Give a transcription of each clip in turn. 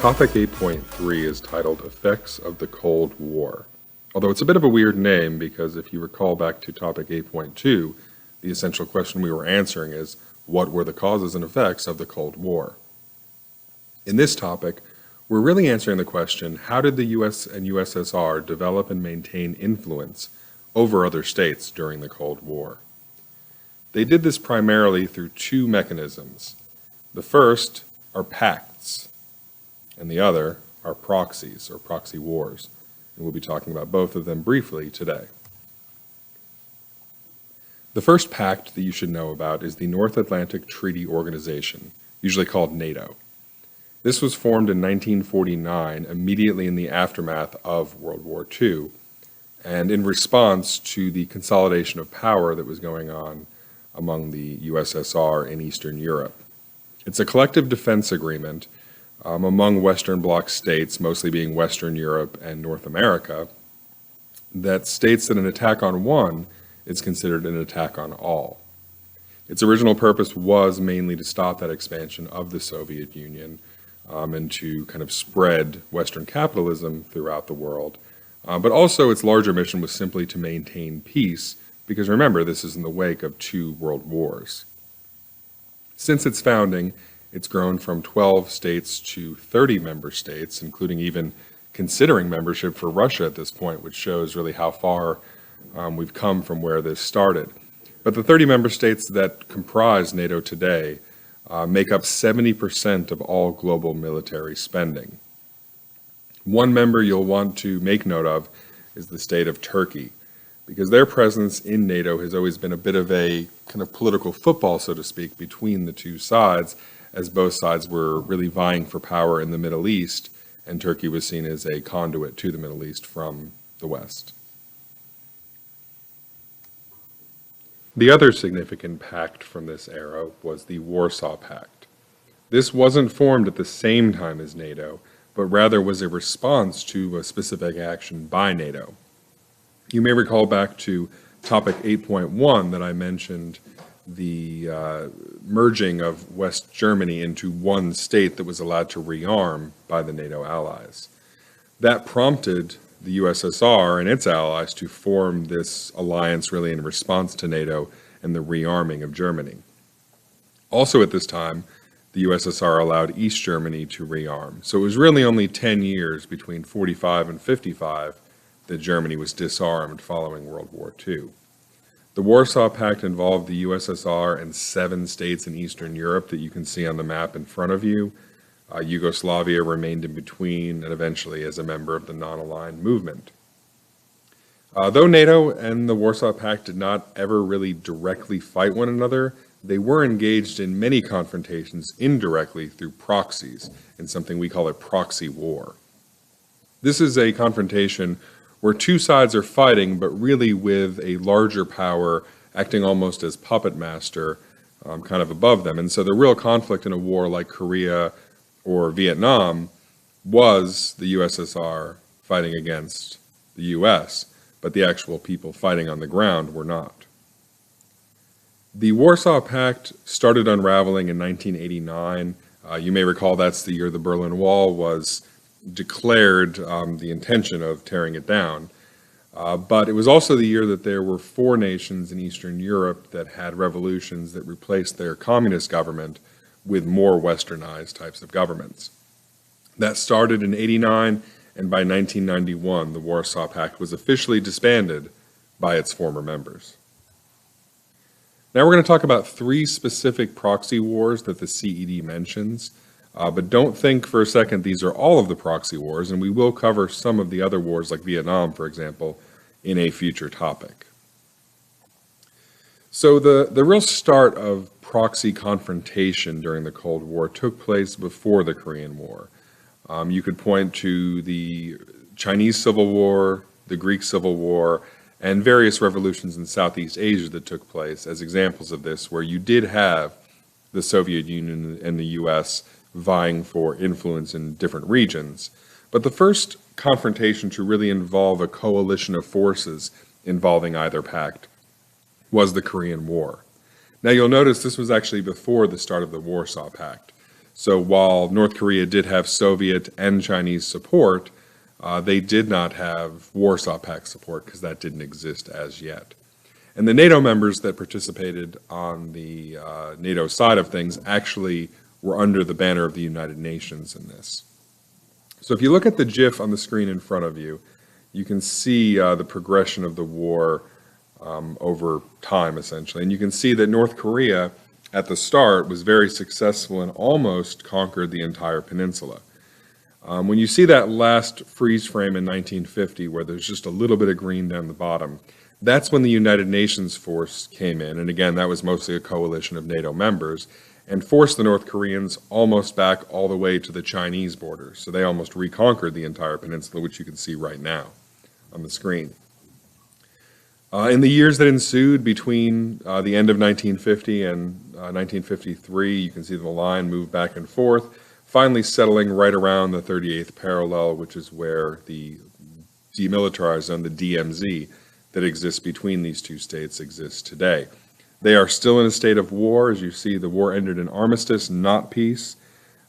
Topic 8.3 is titled Effects of the Cold War. Although it's a bit of a weird name because if you recall back to Topic 8.2, the essential question we were answering is, what were the causes and effects of the Cold War? In this topic, we're really answering the question, how did the US and USSR develop and maintain influence over other states during the Cold War? They did this primarily through two mechanisms. The first are pacts, and the other are proxies, or proxy wars. And we'll be talking about both of them briefly today. The first pact that you should know about is the North Atlantic Treaty Organization, usually called NATO. This was formed in 1949, immediately in the aftermath of World War II, and in response to the consolidation of power that was going on among the USSR and Eastern Europe. It's a collective defense agreement among Western Bloc states, mostly being Western Europe and North America, that states that an attack on one is considered an attack on all. Its original purpose was mainly to stop that expansion of the Soviet Union and to kind of spread Western capitalism throughout the world. But also its larger mission was simply to maintain peace, because remember, this is in the wake of two world wars. Since its founding, it's grown from 12 states to 30 member states, including even considering membership for Russia at this point, which shows really how far we've come from where this started. But the 30 member states that comprise NATO today make up 70% of all global military spending. One member you'll want to make note of is the state of Turkey, because their presence in NATO has always been a bit of a kind of political football, so to speak, between the two sides, as both sides were really vying for power in the Middle East, and Turkey was seen as a conduit to the Middle East from the West. The other significant pact from this era was the Warsaw Pact. This wasn't formed at the same time as NATO, but rather was a response to a specific action by NATO. You may recall back to topic 8.1 that I mentioned the merging of West Germany into one state that was allowed to rearm by the NATO allies. That prompted the USSR and its allies to form this alliance really in response to NATO and the rearming of Germany. Also at this time, the USSR allowed East Germany to rearm. So it was really only 10 years between 45 and 55 that Germany was disarmed following World War II. The Warsaw Pact involved the USSR and 7 states in Eastern Europe that you can see on the map in front of you. Yugoslavia remained in between and eventually as a member of the non-aligned movement. Though NATO and the Warsaw Pact did not ever really directly fight one another, they were engaged in many confrontations indirectly through proxies, in something we call a proxy war. This is a confrontation where two sides are fighting, but really with a larger power acting almost as puppet master, kind of above them. And so the real conflict in a war like Korea or Vietnam was the USSR fighting against the US, but the actual people fighting on the ground were not. The Warsaw Pact started unraveling in 1989. You may recall that's the year the Berlin Wall was declared the intention of tearing it down. But it was also the year that there were 4 nations in Eastern Europe that had revolutions that replaced their communist government with more westernized types of governments. That started in '89, and by 1991, the Warsaw Pact was officially disbanded by its former members. Now we're going to talk about 3 specific proxy wars that the CED mentions. But don't think for a second these are all of the proxy wars, and we will cover some of the other wars like Vietnam, for example, in a future topic. So the real start of proxy confrontation during the Cold War took place before the Korean War. You could point to the Chinese Civil War, the Greek Civil War, and various revolutions in Southeast Asia that took place as examples of this, where you did have the Soviet Union and the US vying for influence in different regions. But the first confrontation to really involve a coalition of forces involving either pact was the Korean War. Now you'll notice this was actually before the start of the Warsaw Pact. So while North Korea did have Soviet and Chinese support, they did not have Warsaw Pact support because that didn't exist as yet. And the NATO members that participated on the NATO side of things actually were under the banner of the United Nations in this. So if you look at the GIF on the screen in front of you, you can see the progression of the war over time, essentially. And you can see that North Korea, at the start, was very successful and almost conquered the entire peninsula. When you see that last freeze frame in 1950, where there's just a little bit of green down the bottom, that's when the United Nations force came in. And again, that was mostly a coalition of NATO members, and forced the North Koreans almost back all the way to the Chinese border. So they almost reconquered the entire peninsula, which you can see right now on the screen. In the years that ensued between the end of 1950 and 1953, you can see the line move back and forth, finally settling right around the 38th parallel, which is where the demilitarized zone, the DMZ, that exists between these two states exists today. They are still in a state of war. As you see, the war ended in armistice, not peace,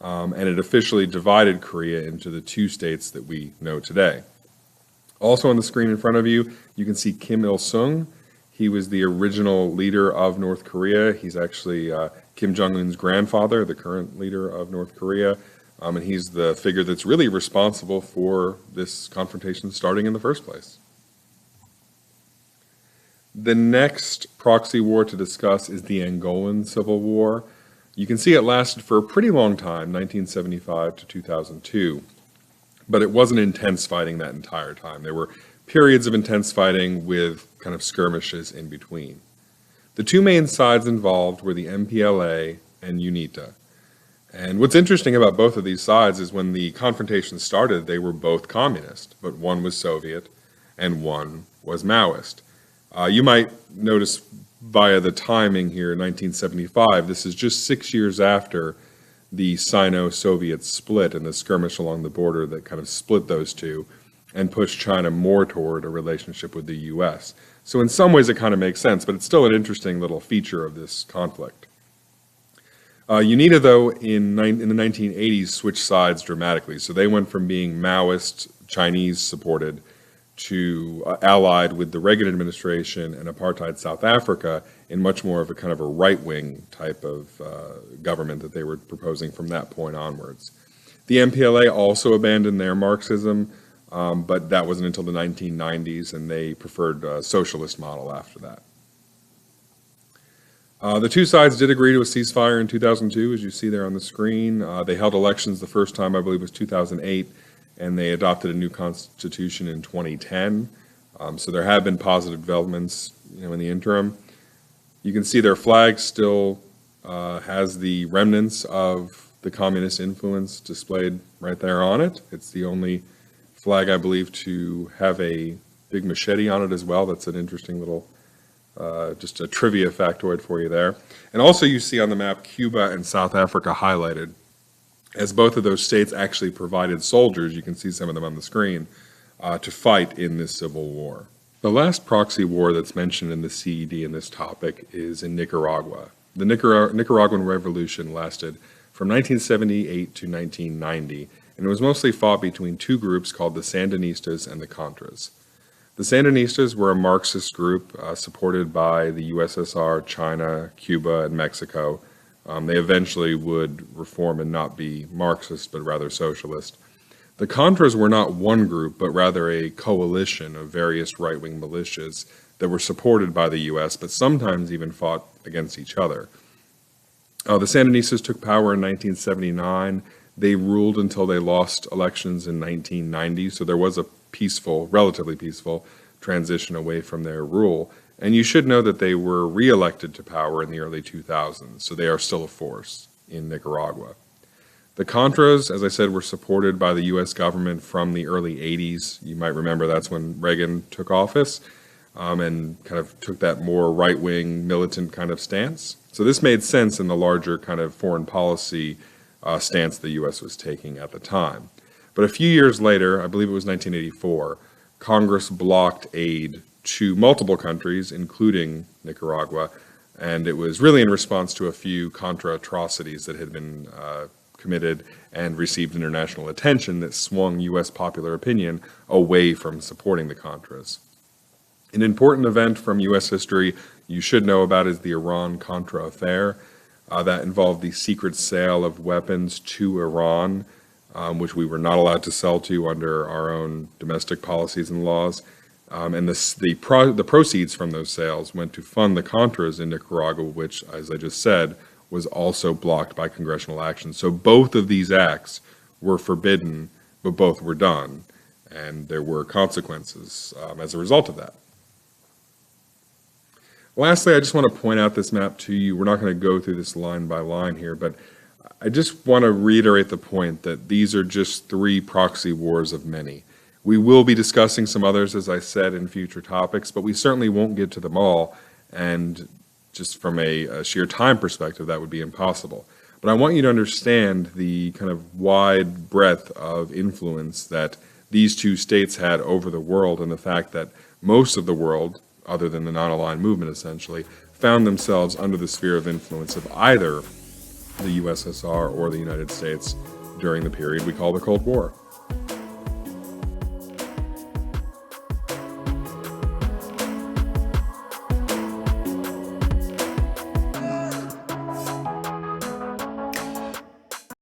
and it officially divided Korea into the two states that we know today. Also on the screen in front of you, you can see Kim Il-sung. He was the original leader of North Korea. He's actually Kim Jong-un's grandfather, the current leader of North Korea, and he's the figure that's really responsible for this confrontation starting in the first place. The next proxy war to discuss is the Angolan Civil War. You can see it lasted for a pretty long time, 1975 to 2002. But it wasn't intense fighting that entire time. There were periods of intense fighting with kind of skirmishes in between. The two main sides involved were the MPLA and UNITA. And what's interesting about both of these sides is when the confrontation started, they were both communist, but one was Soviet and one was Maoist. You might notice via the timing here, 1975, this is just 6 years after the Sino-Soviet split and the skirmish along the border that kind of split those two and pushed China more toward a relationship with the U.S. So in some ways it kind of makes sense, but it's still an interesting little feature of this conflict. UNITA, though, in the 1980s switched sides dramatically. So they went from being Maoist, Chinese-supported, to allied with the Reagan administration and apartheid South Africa in much more of a kind of a right-wing type of government that they were proposing from that point onwards. The MPLA also abandoned their Marxism, but that wasn't until the 1990s, and they preferred a socialist model after that. The two sides did agree to a ceasefire in 2002, as you see there on the screen. They held elections the first time, I believe, was 2008, and they adopted a new constitution in 2010. So there have been positive developments, in the interim. You can see their flag still has the remnants of the communist influence displayed right there on it. It's the only flag, I believe, to have a big machete on it as well. That's an interesting little, just a trivia factoid for you there. And also you see on the map Cuba and South Africa highlighted, as both of those states actually provided soldiers, you can see some of them on the screen, to fight in this civil war. The last proxy war that's mentioned in the CED in this topic is in Nicaragua. The Nicaraguan Revolution lasted from 1978 to 1990, and it was mostly fought between two groups called the Sandinistas and the Contras. The Sandinistas were a Marxist group supported by the USSR, China, Cuba, and Mexico. They eventually would reform and not be Marxist, but rather socialist. The Contras were not one group, but rather a coalition of various right-wing militias that were supported by the U.S., but sometimes even fought against each other. The Sandinistas took power in 1979. They ruled until they lost elections in 1990, so there was a peaceful, relatively peaceful, transition away from their rule. And you should know that they were re-elected to power in the early 2000s, so they are still a force in Nicaragua. The Contras, as I said, were supported by the U.S. government from the early 80s. You might remember that's when Reagan took office and kind of took that more right-wing, militant kind of stance. So this made sense in the larger kind of foreign policy stance the U.S. was taking at the time. But a few years later, I believe it was 1984, Congress blocked aid to multiple countries, including Nicaragua, and it was really in response to a few Contra atrocities that had been committed and received international attention that swung U.S. popular opinion away from supporting the Contras. An important event from U.S. history you should know about is the Iran-Contra affair. That involved the secret sale of weapons to Iran, which we were not allowed to sell to under our own domestic policies and laws. And the proceeds from those sales went to fund the Contras in Nicaragua, which, as I just said, was also blocked by congressional action. So both of these acts were forbidden, but both were done, and there were consequences as a result of that. Lastly, I just want to point out this map to you. We're not going to go through this line by line here, but I just want to reiterate the point that these are just 3 proxy wars of many. We will be discussing some others, as I said, in future topics, but we certainly won't get to them all, and just from a sheer time perspective, that would be impossible. But I want you to understand the kind of wide breadth of influence that these 2 states had over the world, and the fact that most of the world, other than the non-aligned movement essentially, found themselves under the sphere of influence of either the USSR or the United States during the period we call the Cold War.